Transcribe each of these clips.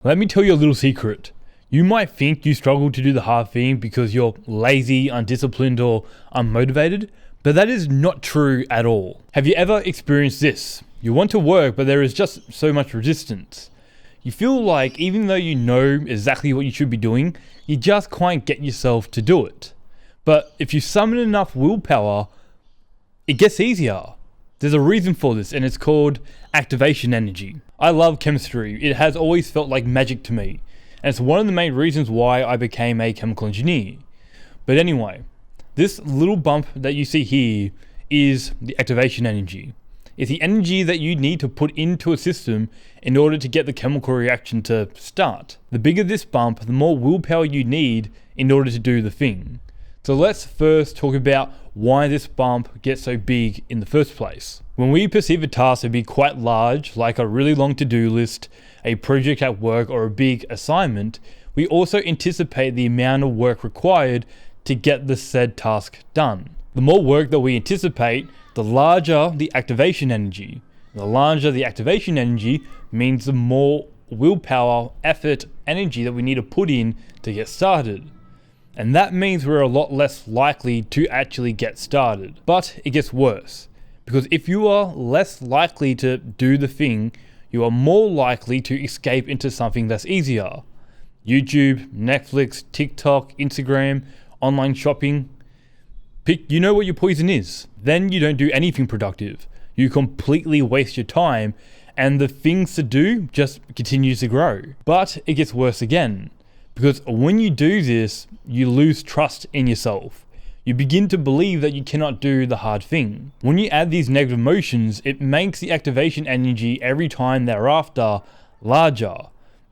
Let me tell you a little secret. You might think you struggle to do the hard thing because you're lazy, undisciplined, or unmotivated, but that is not true at all. Have you ever experienced this? You want to work, but there is just so much resistance. You feel like even though you know exactly what you should be doing, you just can't get yourself to do it. But if you summon enough willpower, it gets easier. There's a reason for this, and it's called activation energy. I love chemistry. It has always felt like magic to me, and it's one of the main reasons why I became a chemical engineer. But anyway, this little bump that you see here is the activation energy. It's the energy that you need to put into a system in order to get the chemical reaction to start. The bigger this bump, the more willpower you need in order to do the thing. So let's first talk about why this bump gets so big in the first place. When we perceive a task to be quite large, like a really long to-do list, a project at work, or a big assignment, we also anticipate the amount of work required to get the said task done. The more work that we anticipate, the larger the activation energy. The larger the activation energy means the more willpower, effort, energy that we need to put in to get started. And that means we're a lot less likely to actually get started. But it gets worse, because if you are less likely to do the thing, you are more likely to escape into something that's easier. YouTube, Netflix, TikTok, Instagram, online shopping. You know what your poison is. Then you don't do anything productive. You completely waste your time, and the things to do just continues to grow. But it gets worse again, because when you do this, you lose trust in yourself. You begin to believe that you cannot do the hard thing. When you add these negative emotions, it makes the activation energy every time thereafter larger.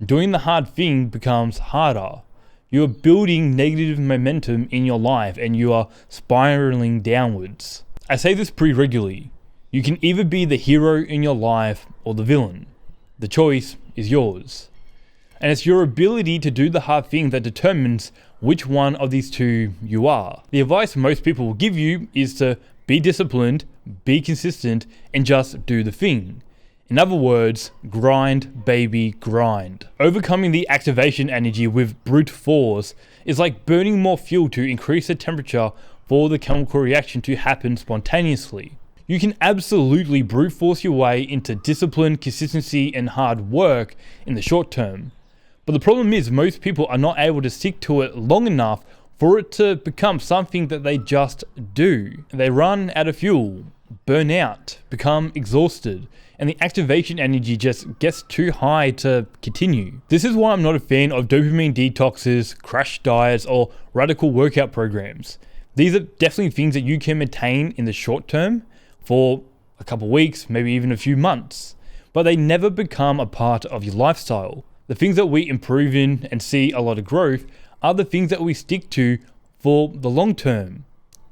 Doing the hard thing becomes harder. You are building negative momentum in your life, and you are spiraling downwards. I say this pretty regularly. You can either be the hero in your life or the villain. The choice is yours. And it's your ability to do the hard thing that determines which one of these two you are. The advice most people will give you is to be disciplined, be consistent, and just do the thing. In other words, grind, baby, grind. Overcoming the activation energy with brute force is like burning more fuel to increase the temperature for the chemical reaction to happen spontaneously. You can absolutely brute force your way into discipline, consistency, and hard work in the short term. But the problem is most people are not able to stick to it long enough for it to become something that they just do. They run out of fuel, burn out, become exhausted, and the activation energy just gets too high to continue. This is why I'm not a fan of dopamine detoxes, crash diets, or radical workout programs. These are definitely things that you can maintain in the short term for a couple weeks, maybe even a few months, but they never become a part of your lifestyle. The things that we improve in and see a lot of growth are the things that we stick to for the long term,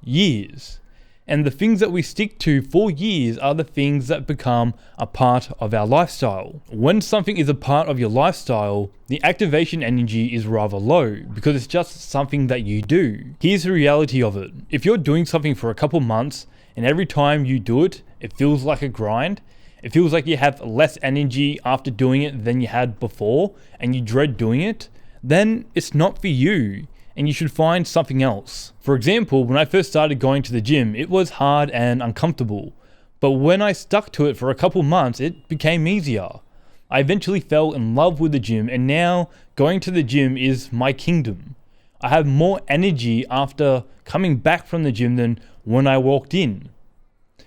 years. And the things that we stick to for years are the things that become a part of our lifestyle. When something is a part of your lifestyle, the activation energy is rather low because it's just something that you do. Here's the reality of it. If you're doing something for a couple months and every time you do it, it feels like a grind, it feels like you have less energy after doing it than you had before, and you dread doing it, then it's not for you, and you should find something else. For example, when I first started going to the gym, it was hard and uncomfortable, but when I stuck to it for a couple months, it became easier. I eventually fell in love with the gym, and now going to the gym is my kingdom. I have more energy after coming back from the gym than when I walked in,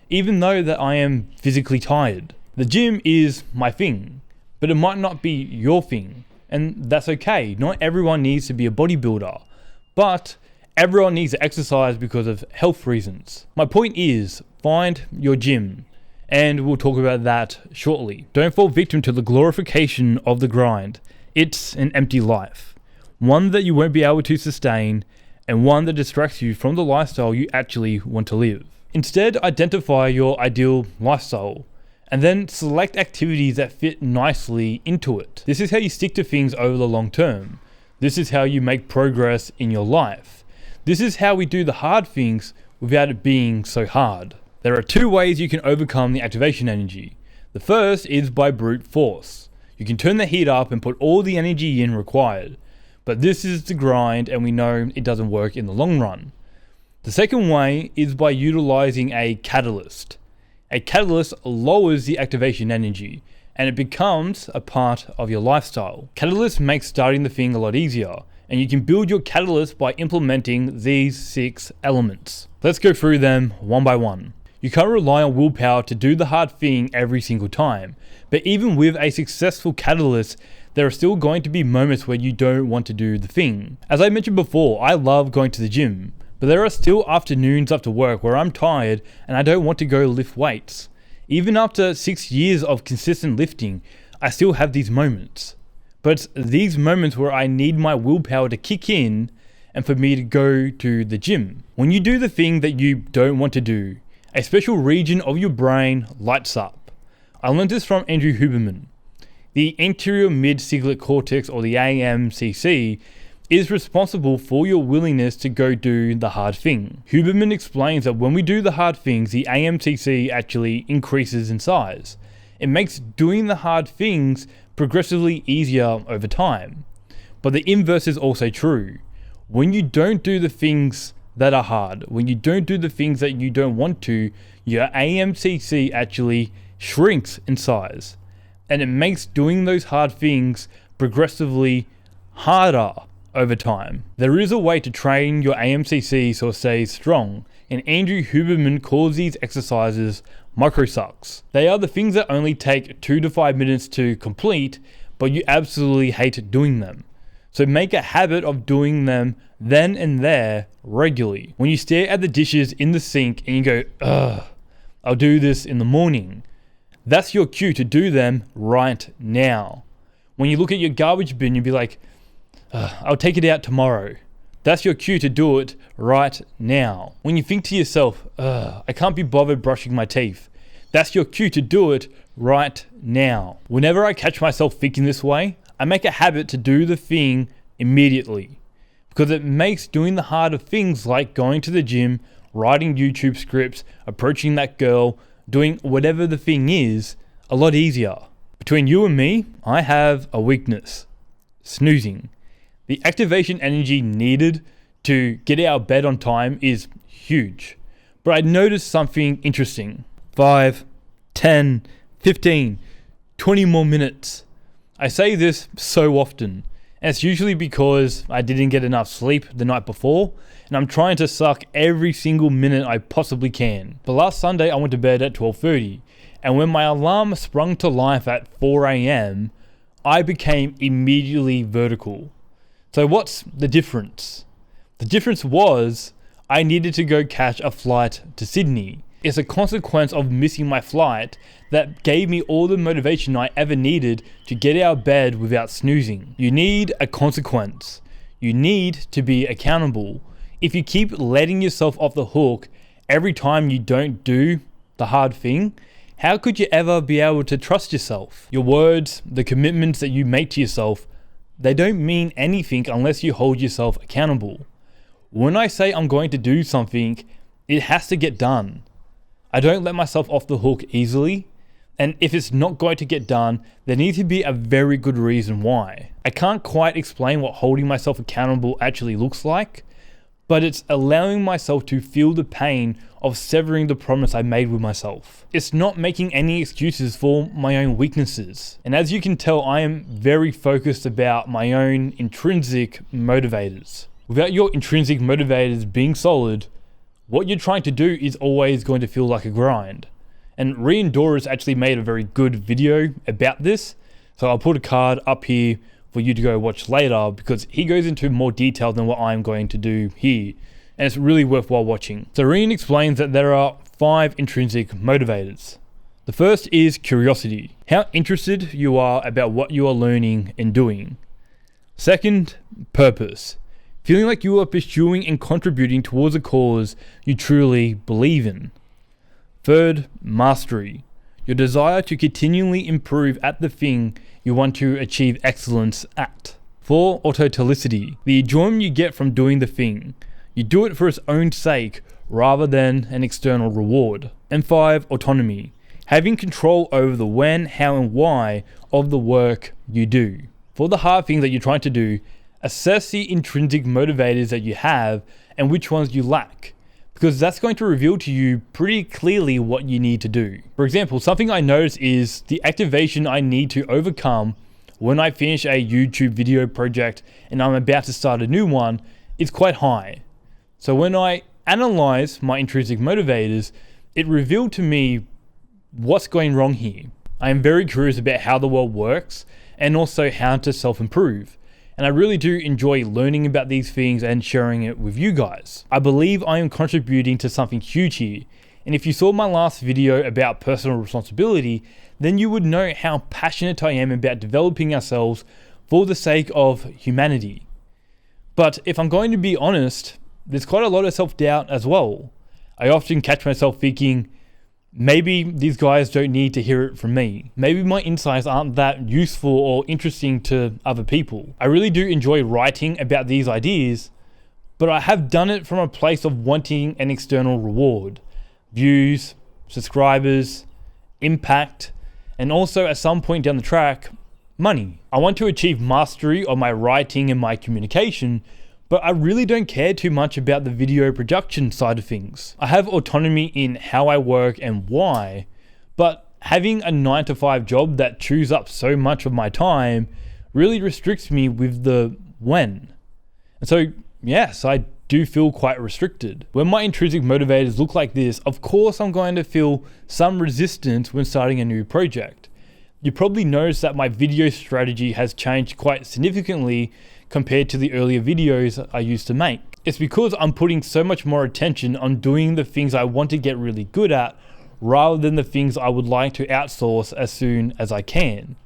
even though that I am physically tired. The gym is my thing, but it might not be your thing, and that's okay. Not everyone needs to be a bodybuilder, but everyone needs to exercise because of health reasons. My point is, find your gym, and we'll talk about that shortly. Don't fall victim to the glorification of the grind. It's an empty life, one that you won't be able to sustain, and one that distracts you from the lifestyle you actually want to live. Instead, identify your ideal lifestyle and then select activities that fit nicely into it. This is how you stick to things over the long term. This is how you make progress in your life. This is how we do the hard things without it being so hard. There are two ways you can overcome the activation energy. The first is by brute force. You can turn the heat up and put all the energy in required, but this is the grind and we know it doesn't work in the long run. The second way is by utilizing a catalyst. A catalyst lowers the activation energy and it becomes a part of your lifestyle. Catalyst makes starting the thing a lot easier, and you can build your catalyst by implementing these 6 elements. Let's go through them one by one. You can't rely on willpower to do the hard thing every single time, but even with a successful catalyst, there are still going to be moments where you don't want to do the thing. As I mentioned before, I love going to the gym, but there are still afternoons after work where I'm tired and I don't want to go lift weights. Even after 6 years of consistent lifting, I still have these moments. But it's these moments where I need my willpower to kick in and for me to go to the gym. When you do the thing that you don't want to do, a special region of your brain lights up. I learned this from Andrew Huberman. The anterior mid-cingulate cortex, or the AMCC, is responsible for your willingness to go do the hard thing. Huberman explains that when we do the hard things, the AMCC actually increases in size. It makes doing the hard things progressively easier over time. But the inverse is also true. When you don't do the things that are hard, when you don't do the things that you don't want to, your AMCC actually shrinks in size. And it makes doing those hard things progressively harder over time. There is a way to train your AMCC so it stays strong, and Andrew Huberman calls these exercises microsucks. They are the things that only take 2 to 5 minutes to complete, but you absolutely hate doing them. So make a habit of doing them then and there regularly. When you stare at the dishes in the sink and you go, ugh, I'll do this in the morning, that's your cue to do them right now. When you look at your garbage bin, you'll be like, I'll take it out tomorrow. That's your cue to do it right now. When you think to yourself, I can't be bothered brushing my teeth, that's your cue to do it right now. Whenever I catch myself thinking this way, I make a habit to do the thing immediately, because it makes doing the harder things like going to the gym, writing YouTube scripts, approaching that girl, doing whatever the thing is, a lot easier. Between you and me, I have a weakness: snoozing. The activation energy needed to get out of bed on time is huge. But I noticed something interesting. 5, 10, 15, 20 more minutes. I say this so often, and it's usually because I didn't get enough sleep the night before, and I'm trying to suck every single minute I possibly can. But last Sunday I went to bed at 12:30, and when my alarm sprung to life at 4 a.m, I became immediately vertical. So what's the difference? The difference was I needed to go catch a flight to Sydney. It's a consequence of missing my flight that gave me all the motivation I ever needed to get out of bed without snoozing. You need a consequence. You need to be accountable. If you keep letting yourself off the hook every time you don't do the hard thing, how could you ever be able to trust yourself? Your words, the commitments that you make to yourself, they don't mean anything unless you hold yourself accountable. When I say I'm going to do something, it has to get done. I don't let myself off the hook easily, and if it's not going to get done, there needs to be a very good reason why. I can't quite explain what holding myself accountable actually looks like, but it's allowing myself to feel the pain of severing the promise I made with myself. It's not making any excuses for my own weaknesses. And as you can tell, I am very focused about my own intrinsic motivators. Without your intrinsic motivators being solid, what you're trying to do is always going to feel like a grind. And Rian Doris actually made a very good video about this, so I'll put a card up here for you to go watch later, because he goes into more detail than what I'm going to do here, and it's really worthwhile watching. So Rian explains that there are 5 intrinsic motivators. The first is curiosity, how interested you are about what you are learning and doing. Second, purpose, feeling like you are pursuing and contributing towards a cause you truly believe in. Third, mastery, your desire to continually improve at the thing you want to achieve excellence at. 4, autotelicity, the enjoyment you get from doing the thing. You do it for its own sake rather than an external reward. And 5, autonomy, having control over the when, how, and why of the work you do. For the hard things that you're trying to do, assess the intrinsic motivators that you have and which ones you lack, because that's going to reveal to you pretty clearly what you need to do. For example, something I noticed is the activation I need to overcome when I finish a YouTube video project and I'm about to start a new one is quite high. So when I analyze my intrinsic motivators, it revealed to me what's going wrong here. I am very curious about how the world works and also how to self-improve. And I really do enjoy learning about these things and sharing it with you guys. I believe I am contributing to something huge here. And if you saw my last video about personal responsibility, then you would know how passionate I am about developing ourselves for the sake of humanity. But if I'm going to be honest, there's quite a lot of self-doubt as well. I often catch myself thinking, maybe these guys don't need to hear it from me. Maybe my insights aren't that useful or interesting to other people. I really do enjoy writing about these ideas, but I have done it from a place of wanting an external reward. Views, subscribers, impact, and also at some point down the track, money. I want to achieve mastery of my writing and my communication, but I really don't care too much about the video production side of things. I have autonomy in how I work and why, but having a 9-to-5 job that chews up so much of my time really restricts me with the when. And so, yes, I do feel quite restricted. When my intrinsic motivators look like this, of course I'm going to feel some resistance when starting a new project. You probably noticed that my video strategy has changed quite significantly compared to the earlier videos I used to make. It's because I'm putting so much more attention on doing the things I want to get really good at rather than the things I would like to outsource as soon as I can.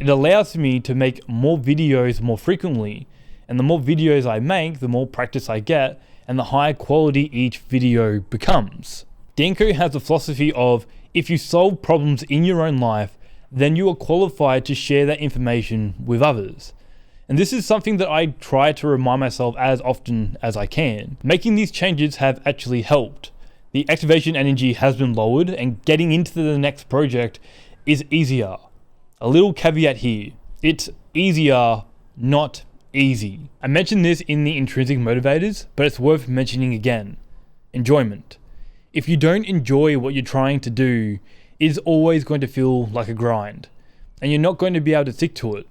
It allows me to make more videos more frequently, and the more videos I make, the more practice I get, and the higher quality each video becomes. Danko has a philosophy of, if you solve problems in your own life, then you are qualified to share that information with others. And this is something that I try to remind myself as often as I can. Making these changes have actually helped. The activation energy has been lowered and getting into the next project is easier. A little caveat here, it's easier, not easy. I mentioned this in the intrinsic motivators, but it's worth mentioning again. Enjoyment. If you don't enjoy what you're trying to do, it is always going to feel like a grind, and you're not going to be able to stick to it.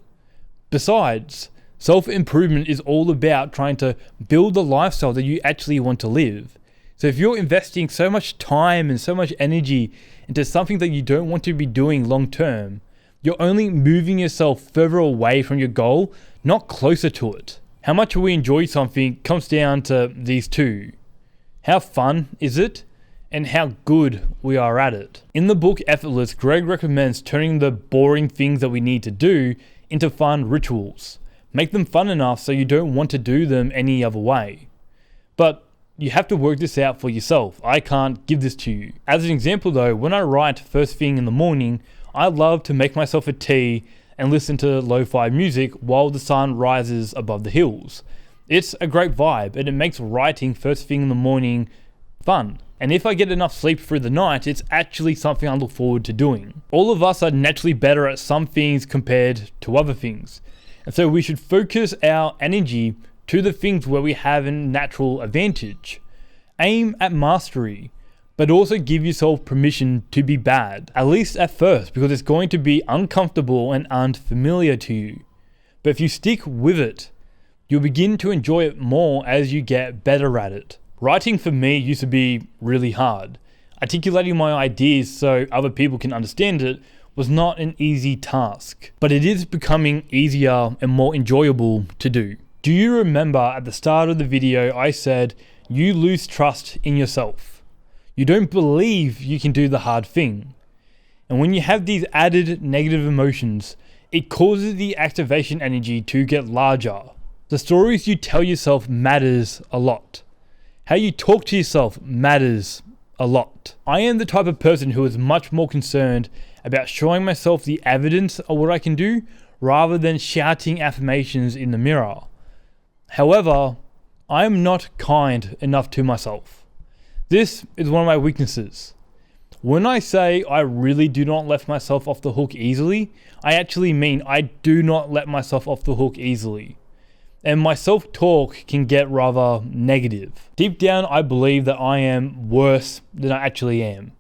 Besides, self-improvement is all about trying to build the lifestyle that you actually want to live. So if you're investing so much time and so much energy into something that you don't want to be doing long term, you're only moving yourself further away from your goal, not closer to it. How much we enjoy something comes down to these two. How fun is it? And how good we are at it. In the book Effortless, Greg recommends turning the boring things that we need to do into fun rituals. Make them fun enough so you don't want to do them any other way. But you have to work this out for yourself. I can't give this to you. As an example though, when I write first thing in the morning, I love to make myself a tea and listen to lo-fi music while the sun rises above the hills. It's a great vibe and it makes writing first thing in the morning fun. And if I get enough sleep through the night, it's actually something I look forward to doing. All of us are naturally better at some things compared to other things. And so we should focus our energy to the things where we have a natural advantage. Aim at mastery, but also give yourself permission to be bad, at least at first, because it's going to be uncomfortable and unfamiliar to you. But if you stick with it, you'll begin to enjoy it more as you get better at it. Writing for me used to be really hard. Articulating my ideas so other people can understand it was not an easy task, but it is becoming easier and more enjoyable to do. Do you remember at the start of the video I said you lose trust in yourself? You don't believe you can do the hard thing. And when you have these added negative emotions, it causes the activation energy to get larger. The stories you tell yourself matters a lot. How you talk to yourself matters a lot. I am the type of person who is much more concerned about showing myself the evidence of what I can do rather than shouting affirmations in the mirror. However, I am not kind enough to myself. This is one of my weaknesses. When I say I really do not let myself off the hook easily, I actually mean I do not let myself off the hook easily. And my self-talk can get rather negative. Deep down, I believe that I am worse than I actually am.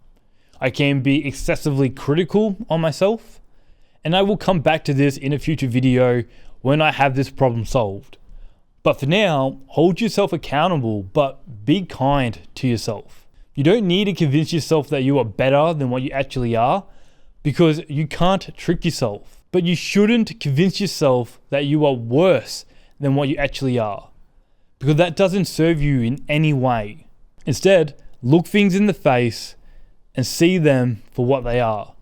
I can be excessively critical on myself, and I will come back to this in a future video when I have this problem solved. But for now, hold yourself accountable, but be kind to yourself. You don't need to convince yourself that you are better than what you actually are, because you can't trick yourself. But you shouldn't convince yourself that you are worse than what you actually are, because that doesn't serve you in any way. Instead, look things in the face and see them for what they are.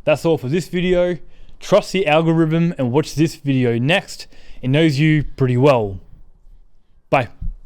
That's all for this video. Trust the algorithm and watch this video next. It knows you pretty well.